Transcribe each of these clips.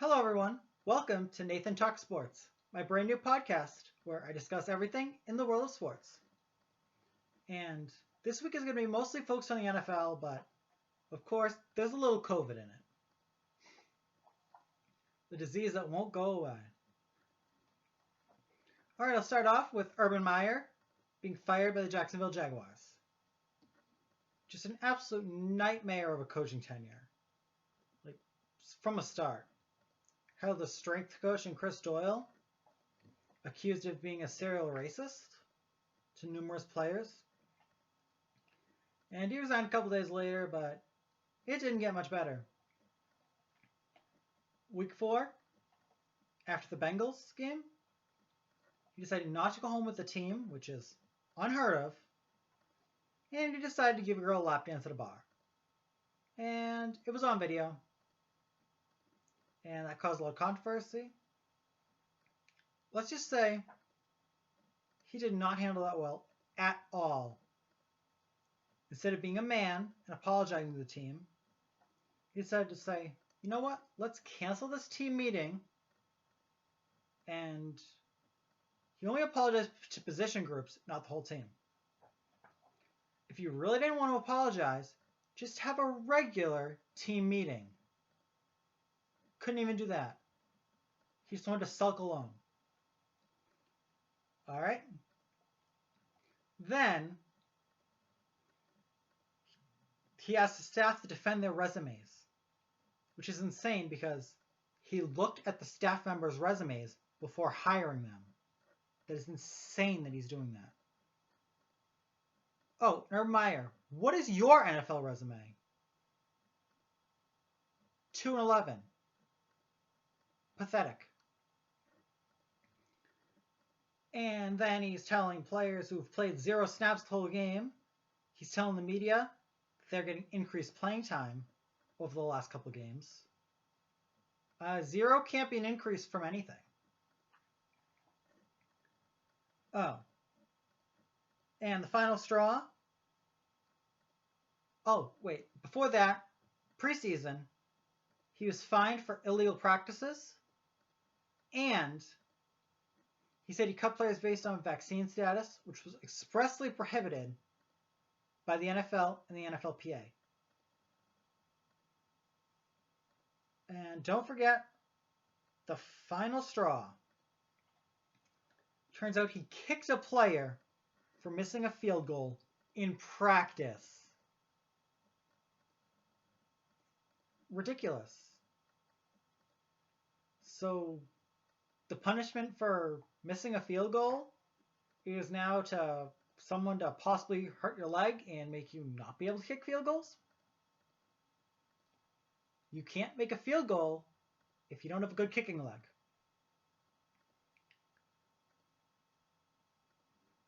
Hello, everyone. Welcome to Nathan Talk Sports, my brand new podcast where I discuss everything in the world of sports. And this week is going to be mostly focused on the NFL, but of course, there's a little COVID in it. The disease that won't go away. All right, I'll start off with Urban Meyer being fired by the Jacksonville Jaguars. Just an absolute nightmare of a coaching tenure. Like, from a start. How the strength coach and Chris Doyle accused of being a serial racist to numerous players. And he resigned a couple days later, but it didn't get much better. Week 4, after the Bengals game, he decided not to go home with the team, which is unheard of, and he decided to give a girl a lap dance at a bar. And it was on video, and that caused a lot of controversy. Let's just say he did not handle that well at all. Instead of being a man and apologizing to the team, he decided to say, you know what, let's cancel this team meeting. And he only apologized to position groups, not the whole team. If you really didn't want to apologize, just have a regular team meeting. Couldn't even do that. He just wanted to sulk alone. All right. Then he asked the staff to defend their resumes, which is insane because he looked at the staff members' resumes before hiring them. That is insane that he's doing that. Oh, Urban Meyer, what is your NFL resume? 2-11. Pathetic. And then he's telling players who've played 0 snaps the whole game, he's telling the media they're getting increased playing time over the last couple of games. 0 can't be an increase from anything. Oh. And the final straw. Oh, wait. Before that, preseason, he was fined for illegal practices. And he said he cut players based on vaccine status, which was expressly prohibited by the NFL and the NFLPA. And don't forget the final straw. Turns out he kicked a player for missing a field goal in practice. Ridiculous. So the punishment for missing a field goal is now to someone to possibly hurt your leg and make you not be able to kick field goals? You can't make a field goal if you don't have a good kicking leg.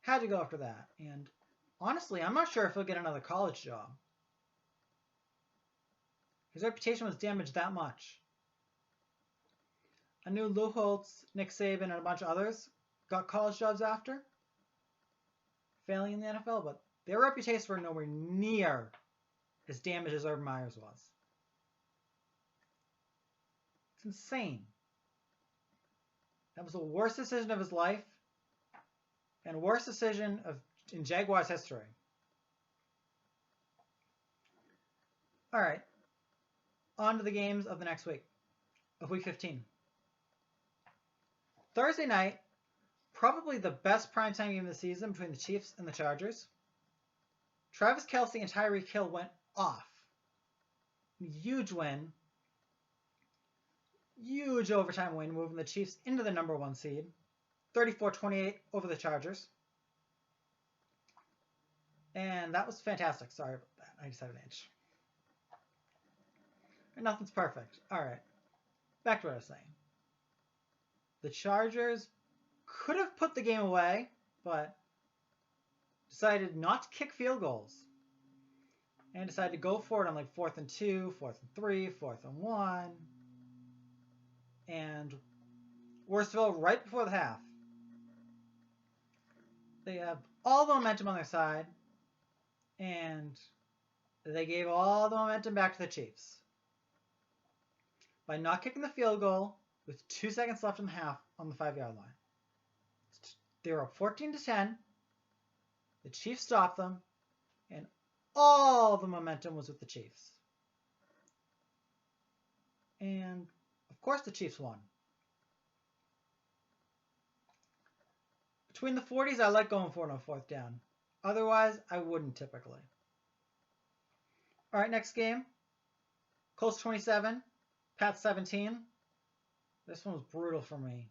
Had to go after that. And honestly, I'm not sure if he'll get another college job. His reputation was damaged that much. I knew Lou Holtz, Nick Saban, and a bunch of others got college jobs after failing in the NFL, but their reputations were nowhere near as damaged as Urban Meyer's was. It's insane. That was the worst decision of his life and worst decision in Jaguars history. All right. On to the games of the next week, of Week 15. Thursday night, probably the best primetime game of the season between the Chiefs and the Chargers. Travis Kelce and Tyreek Hill went off. Huge win. Huge overtime win, moving the Chiefs into the number 1 seed. 34-28 over the Chargers. And that was fantastic. Sorry about that. I just had an itch. Nothing's perfect. All right. Back to what I was saying. The Chargers could have put the game away, but decided not to kick field goals. And decided to go for it on like 4th and 2, 4th and 3, 4th and 1. And worst of all, right before the half. They have all the momentum on their side. And they gave all the momentum back to the Chiefs. by not kicking the field goal with 2 seconds left in the half on the 5-yard line. They were up 14-10. The Chiefs stopped them, and all the momentum was with the Chiefs. And, of course, the Chiefs won. Between the 40s, I like going for it on 4th down. Otherwise, I wouldn't typically. All right, next game. Colts 27, Pats 17. This one was brutal for me.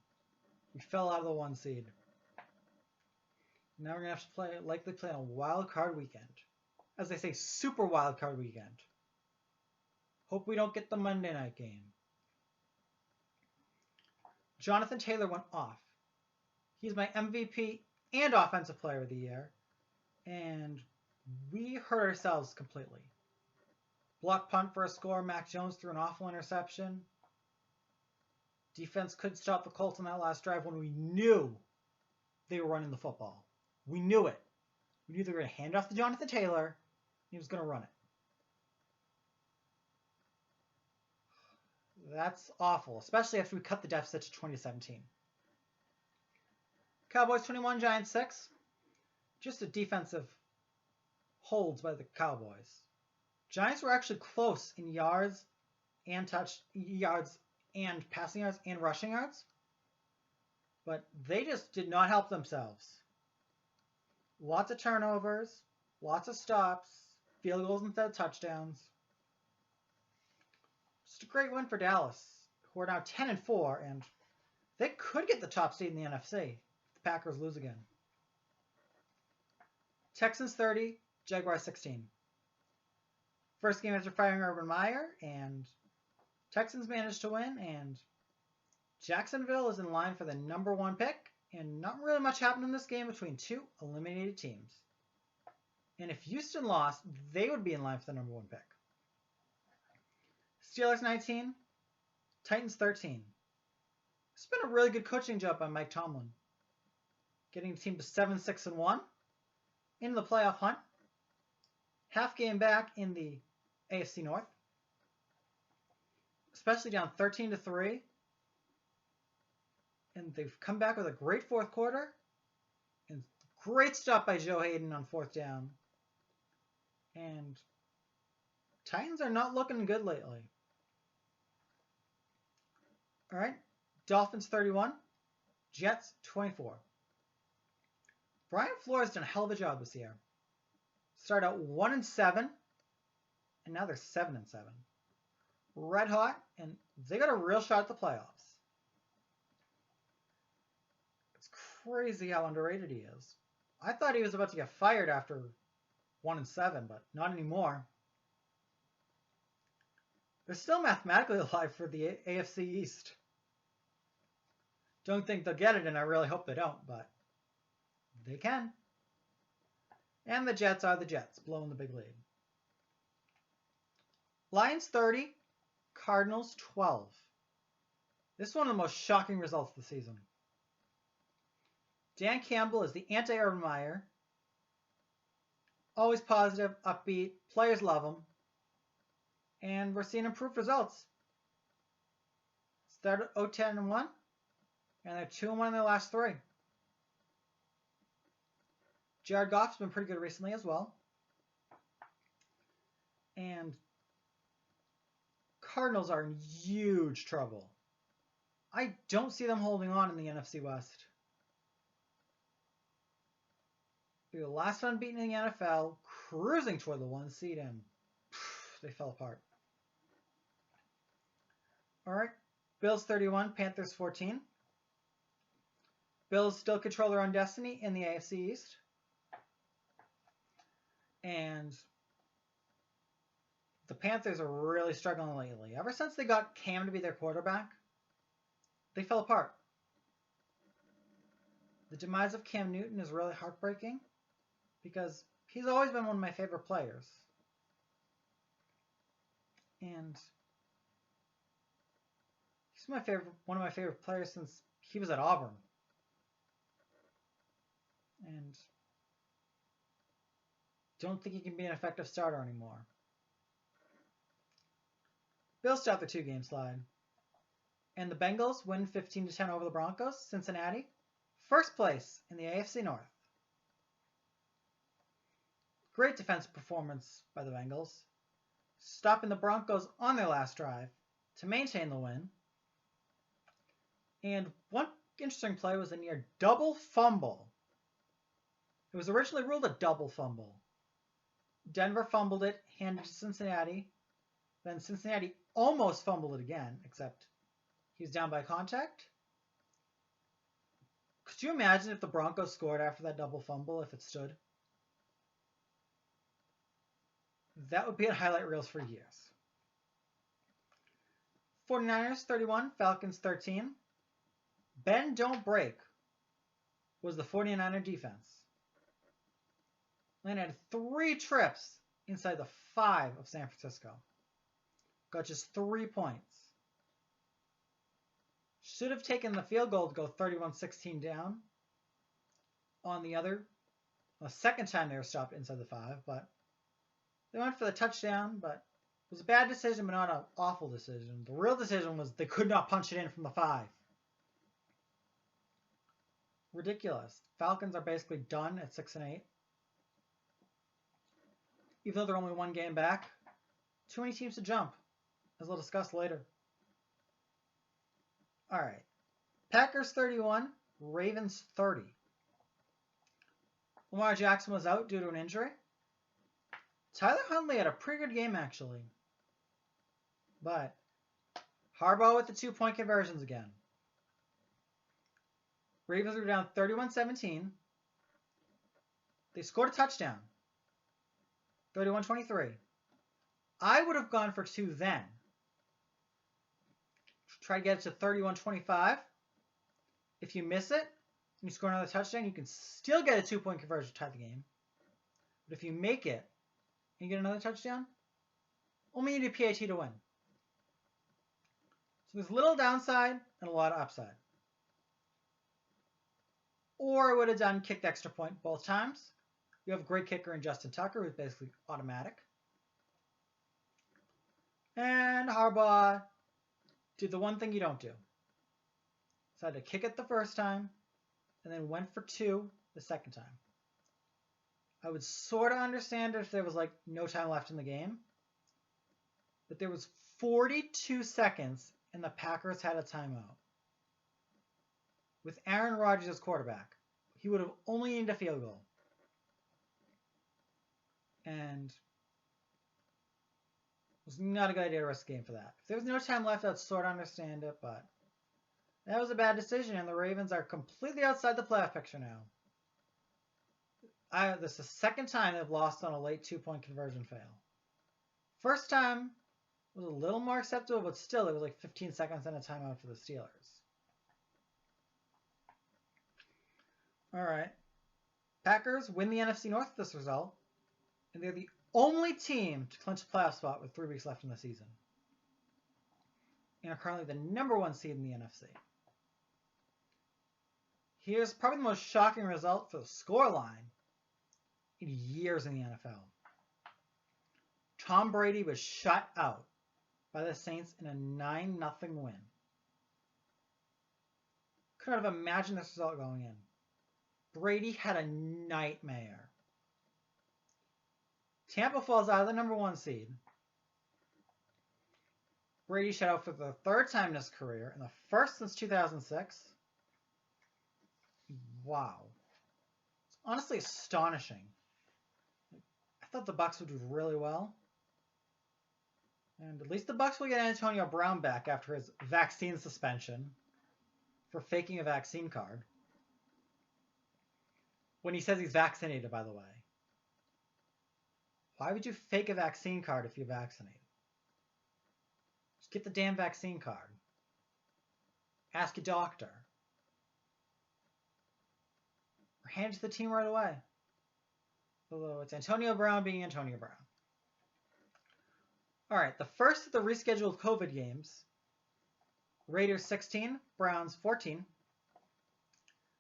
We fell out of the 1 seed. Now we're going to have to likely play on wild card weekend. As they say, super wild card weekend. Hope we don't get the Monday night game. Jonathan Taylor went off. He's my MVP and Offensive Player of the Year. And we hurt ourselves completely. Block punt for a score. Mac Jones threw an awful interception. Defense couldn't stop the Colts on that last drive when we knew they were running the football. We knew it. We knew they were going to hand off to Jonathan Taylor, and he was going to run it. That's awful, especially after we cut the deficit to 2017. Cowboys 21, Giants 6. Just a defensive holds by the Cowboys. Giants were actually close in yards and passing yards and rushing yards, but they just did not help themselves. Lots of turnovers, lots of stops, field goals instead of touchdowns. Just a great win for Dallas, who are now 10-4, and they could get the top seed in the NFC if the Packers lose again. Texans 30, Jaguars 16. First game after firing Urban Meyer, and Texans managed to win, and Jacksonville is in line for the number 1 pick, and not really much happened in this game between 2 eliminated teams. And if Houston lost, they would be in line for the number 1 pick. Steelers 19, Titans 13. It's been a really good coaching job by Mike Tomlin, getting the team to 7-6-1 in the playoff hunt. Half game back in the AFC North, especially down 13-3. And they've come back with a great 4th quarter and great stop by Joe Hayden on 4th down. And Titans are not looking good lately. All right, Dolphins 31, Jets 24. Brian Flores done a hell of a job this year. Started out 1-7, and now they're 7-7. Red hot, and they got a real shot at the playoffs. It's crazy how underrated he is. I thought he was about to get fired after 1-7, but not anymore. They're still mathematically alive for the AFC East. Don't think they'll get it, and I really hope they don't, but they can. And the Jets are the Jets, blowing the big lead. Lions 30, Cardinals 12. This is one of the most shocking results of the season. Dan Campbell is the anti-Urban Meyer. Always positive, upbeat, players love him. And we're seeing improved results. Started 0-10-1, and they're 2-1 in their last 3. Jared Goff's been pretty good recently as well. And Cardinals are in huge trouble. I don't see them holding on in the NFC West. They're the last unbeaten in the NFL, cruising toward the 1 seed, and they fell apart. All right, Bills 31, Panthers 14. Bills still control their own destiny in the AFC East. And the Panthers are really struggling lately. Ever since they got Cam to be their quarterback, they fell apart. The demise of Cam Newton is really heartbreaking because he's always been one of my favorite players. And he's one of my favorite players since he was at Auburn. And don't think he can be an effective starter anymore. Bills start the 2-game slide. And the Bengals win 15-10 over the Broncos. Cincinnati, first place in the AFC North. Great defensive performance by the Bengals, stopping the Broncos on their last drive to maintain the win. And one interesting play was a near double fumble. It was originally ruled a double fumble. Denver fumbled it, handed it to Cincinnati. Then Cincinnati almost fumbled it again, except he was down by contact. Could you imagine if the Broncos scored after that double fumble, if it stood? That would be in highlight reels for years. 49ers 31, Falcons 13. Bend, don't break was the 49er defense. Atlanta had 3 trips inside the 5 of San Francisco. Got just 3 points. Should have taken the field goal to go 31-16 down on the second time they were stopped inside the 5, but they went for the touchdown, but it was a bad decision, but not an awful decision. The real decision was they could not punch it in from the 5. Ridiculous. Falcons are basically done at 6-8. Even though they're only 1 game back, too many teams to jump, as we'll discuss later. All right. Packers 31, Ravens 30. Lamar Jackson was out due to an injury. Tyler Huntley had a pretty good game, actually. But Harbaugh with the 2-point conversions again. Ravens were down 31-17. They scored a touchdown. 31-23. I would have gone for 2 then. Try to get it to 31-25. If you miss it, and you score another touchdown, you can still get a 2-point conversion to tie the game. But if you make it, and you get another touchdown, only need a PAT to win. So there's little downside and a lot of upside. Or I would have done kicked extra point both times. You have a great kicker in Justin Tucker, who's basically automatic. And Harbaugh did the one thing you don't do. Decided to kick it the first time, and then went for 2 the second time. I would sort of understand if there was like no time left in the game. But there was 42 seconds, and the Packers had a timeout. With Aaron Rodgers as quarterback, he would have only needed a field goal. And it was not a good idea to risk the game for that. If there was no time left, I'd sort of understand it, but that was a bad decision, and the Ravens are completely outside the playoff picture now. This is the second time they've lost on a late 2-point conversion fail. First time was a little more acceptable, but still it was like 15 seconds and a timeout for the Steelers. All right. Packers win the NFC North with this result, and they're the only team to clinch a playoff spot with 3 weeks left in the season, and are currently the #1 seed in the NFC. Here's probably the most shocking result for the scoreline in years in the NFL. Tom Brady was shut out by the Saints in a 9-0 win. Could not have imagined this result going in. Brady had a nightmare. Tampa falls out of the #1 seed. Brady shut out for the 3rd time in his career, and the 1st since 2006. Wow. It's honestly astonishing. I thought the Bucs would do really well. And at least the Bucs will get Antonio Brown back after his vaccine suspension for faking a vaccine card. When he says he's vaccinated, by the way. Why would you fake a vaccine card if you're vaccinated? Just get the damn vaccine card. Ask your doctor. Or hand it to the team right away. Although it's Antonio Brown being Antonio Brown. All right, the first of the rescheduled COVID games. Raiders 16, Browns 14.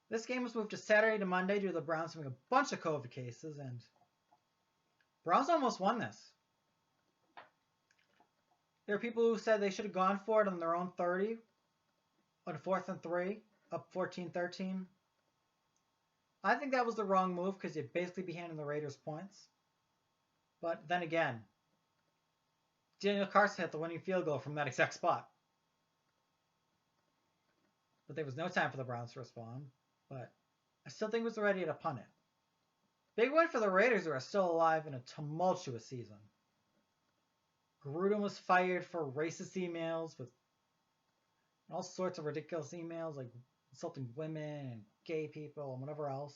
This game was moved to Saturday to Monday due to the Browns having a bunch of COVID cases, and Browns almost won this. There are people who said they should have gone for it on their own 30 on 4th and 3, up 14-13. I think that was the wrong move because you'd basically be handing the Raiders points. But then again, Daniel Carson hit the winning field goal from that exact spot. But there was no time for the Browns to respond. But I still think it was ready to punt it. Big win for the Raiders, who are still alive in a tumultuous season. Gruden was fired for racist emails with all sorts of ridiculous emails like insulting women and gay people and whatever else.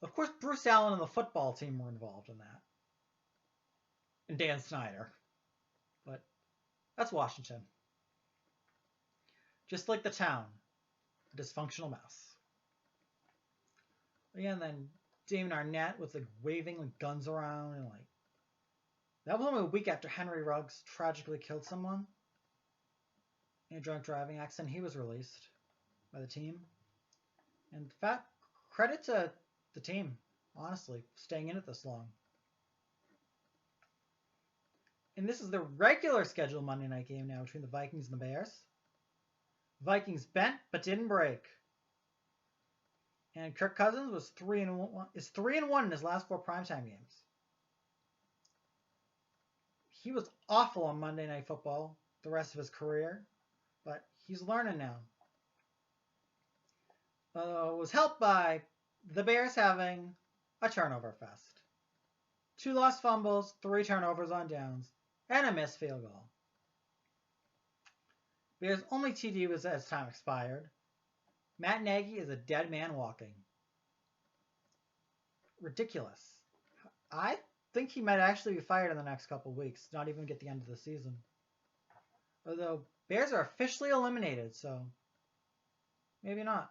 Of course, Bruce Allen and the football team were involved in that. And Dan Snyder. But that's Washington. Just like the town. A dysfunctional mess. Again, then Damon Arnett was like waving like guns around and like that was only a week after Henry Ruggs tragically killed someone in a drunk driving accident. He was released by the team. And credit to the team, honestly, staying in it this long. And this is the regular scheduled Monday night game now between the Vikings and the Bears. Vikings bent but didn't break. And Kirk Cousins was 3-1 in his last 4 primetime games. He was awful on Monday Night Football the rest of his career, but he's learning now. It was helped by the Bears having a turnover fest. 2 lost fumbles, 3 turnovers on downs, and a missed field goal. Bears' only TD was as time expired. Matt Nagy is a dead man walking. Ridiculous. I think he might actually be fired in the next couple of weeks, not even get the end of the season. Although Bears are officially eliminated, so maybe not.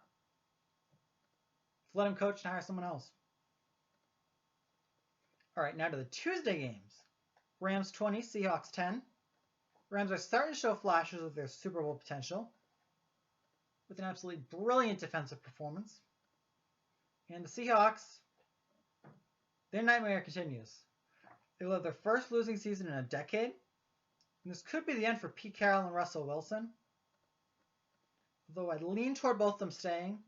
Let him coach and hire someone else. All right, now to the Tuesday games. Rams 20, Seahawks 10. Rams are starting to show flashes of their Super Bowl potential with an absolutely brilliant defensive performance. And the Seahawks, their nightmare continues. They will have their first losing season in a decade. And this could be the end for Pete Carroll and Russell Wilson. Although I'd lean toward both of them staying.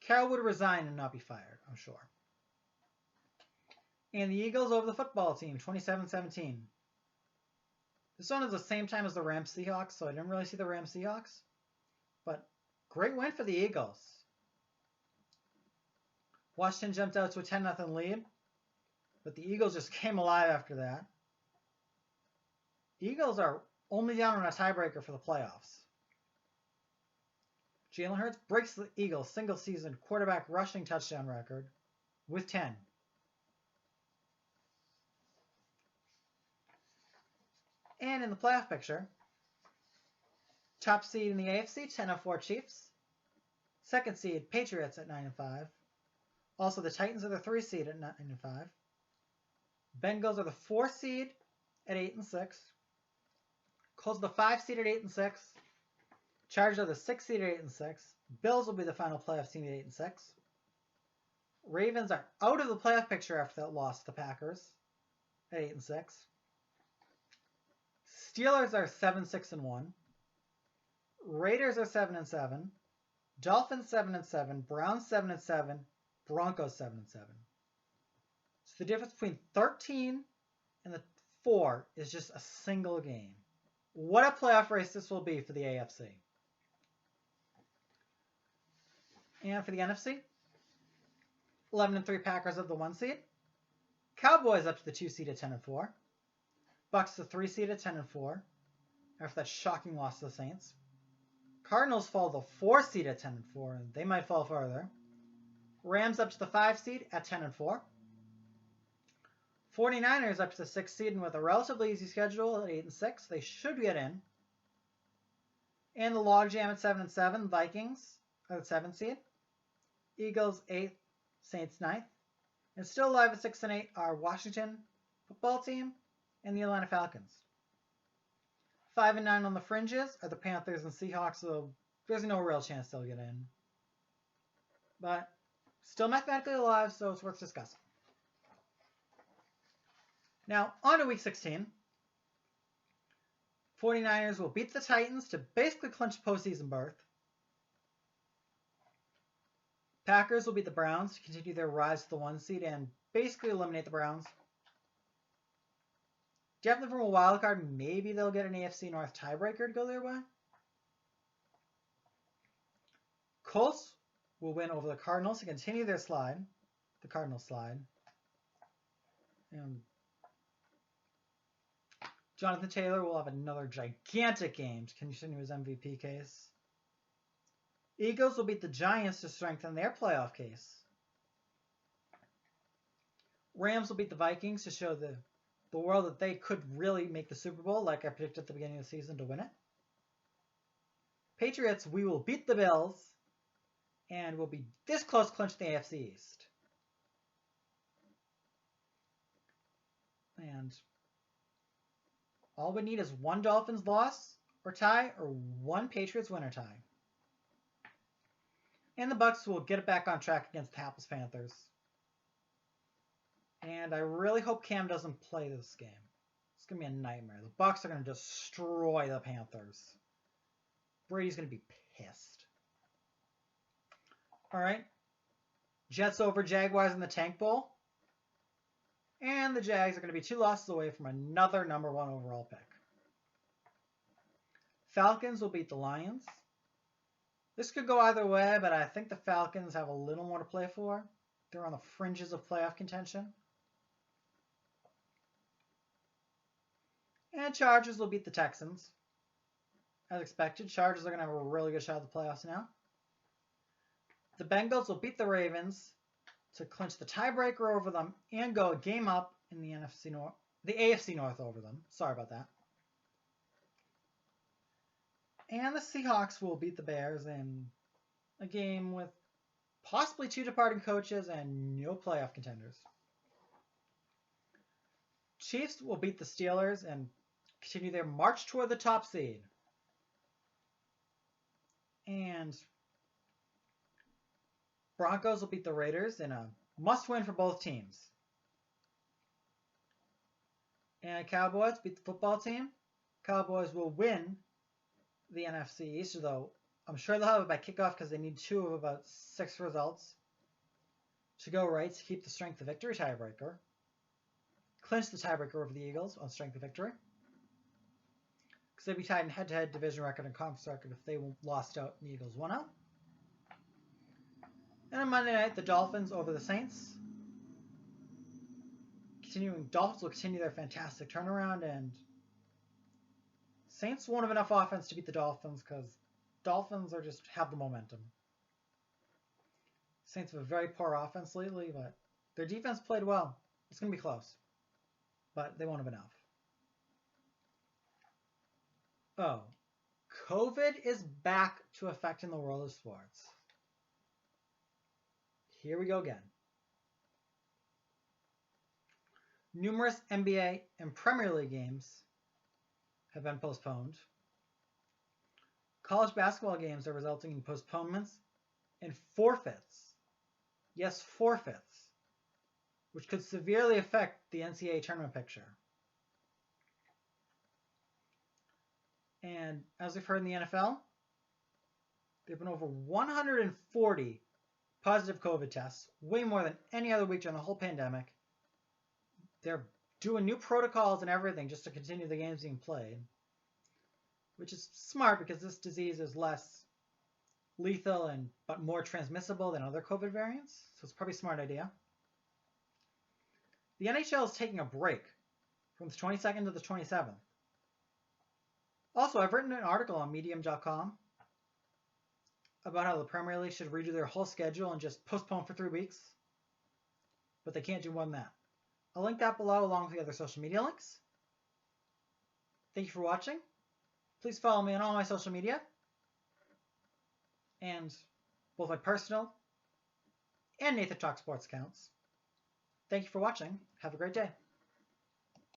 Carroll would resign and not be fired, I'm sure. And the Eagles over the football team, 27-17. This one is the same time as the Rams Seahawks, so I didn't really see the Rams Seahawks. But great win for the Eagles. Washington jumped out to a 10-0 lead, but the Eagles just came alive after that. The Eagles are only down on a tiebreaker for the playoffs. Jalen Hurts breaks the Eagles' single-season quarterback rushing touchdown record with 10. And in the playoff picture, top seed in the AFC, 10-4 Chiefs. Second seed, Patriots at 9-5. Also, the Titans are the 3 seed at 9-5. Bengals are the 4 seed at 8-6. Colts are the 5 seed at 8-6. Chargers are the 6 seed at 8-6. Bills will be the final playoff team at 8-6. Ravens are out of the playoff picture after that loss to the Packers at 8-6. Steelers are 7-6-1. Raiders are 7-7. Dolphins 7-7. Browns 7-7. Broncos 7-7. So the difference between 13 and the 4 is just a single game. What a playoff race this will be for the AFC. And for the NFC, 11-3 Packers of the 1 seed. Cowboys up to the 2 seed at 10-4. Bucks the 3 seed at 10-4 after that shocking loss to the Saints. Cardinals fall the 4 seed at 10-4, and they might fall further. Rams up to the 5 seed at 10-4. 49ers up to the 6 seed, and with a relatively easy schedule at 8-6, they should get in. And the logjam at 7-7, Vikings are the 7th seed. Eagles 8th, Saints 9th. And still alive at 6-8 are Washington football team and the Atlanta Falcons. 5-9 on the fringes are the Panthers and Seahawks, so there's no real chance they'll get in. But still mathematically alive, so it's worth discussing. Now, on to Week 16. 49ers will beat the Titans to basically clinch postseason berth. Packers will beat the Browns to continue their rise to the 1 seed and basically eliminate the Browns. Definitely from a wild card, maybe they'll get an AFC North tiebreaker to go their way. Colts will win over the Cardinals to continue their slide, the Cardinals slide. And Jonathan Taylor will have another gigantic game to continue his MVP case. Eagles will beat the Giants to strengthen their playoff case. Rams will beat the Vikings to show the world that they could really make the Super Bowl, like I predicted at the beginning of the season, to win it. Patriots, we will beat the Bills, and we'll be this close to clinching the AFC East. And all we need is one Dolphins loss or tie, or one Patriots win or tie. And the Bucs will get it back on track against the hapless Panthers. And I really hope Cam doesn't play this game. It's going to be a nightmare. The Bucs are going to destroy the Panthers. Brady's going to be pissed. All right. Jets over Jaguars in the Tank Bowl. And the Jags are going to be 2 losses away from another number 1 overall pick. Falcons will beat the Lions. This could go either way, but I think the Falcons have a little more to play for. They're on the fringes of playoff contention. And Chargers will beat the Texans. As expected, Chargers are going to have a really good shot at the playoffs now. The Bengals will beat the Ravens to clinch the tiebreaker over them and go a game up in the AFC North over them. Sorry about that. And the Seahawks will beat the Bears in a game with possibly 2 departing coaches and no playoff contenders. Chiefs will beat the Steelers and continue their march toward the top seed. And Broncos will beat the Raiders in a must-win for both teams. And Cowboys beat the football team. Cowboys will win the NFC East, though I'm sure they'll have it by kickoff because they need 2 of about 6 results to go right to keep the strength of victory tiebreaker. Clinch the tiebreaker over the Eagles on strength of victory. Because they'd be tied in head-to-head division record and conference record if they lost out and the Eagles won out. And on Monday night, the Dolphins over the Saints. Dolphins will continue their fantastic turnaround, and Saints won't have enough offense to beat the Dolphins because Dolphins are just have the momentum. Saints have a very poor offense lately, but their defense played well. It's going to be close, but they won't have enough. Oh, COVID is back to affecting the world of sports. Here we go again. Numerous NBA and Premier League games have been postponed. College basketball games are resulting in postponements and forfeits. Yes, forfeits, which could severely affect the NCAA tournament picture. And as we've heard in the NFL, there have been over 140 positive COVID tests, way more than any other week during the whole pandemic. They're doing new protocols and everything just to continue the games being played, which is smart because this disease is less lethal but more transmissible than other COVID variants, so it's probably a smart idea. The NHL is taking a break from the 22nd to the 27th. Also, I've written an article on Medium.com about how the Premier League should redo their whole schedule and just postpone for 3 weeks, but they can't do more than that. I'll link that below along with the other social media links. Thank you for watching. Please follow me on all my social media, and both my personal and Nathan Talk Sports accounts. Thank you for watching. Have a great day.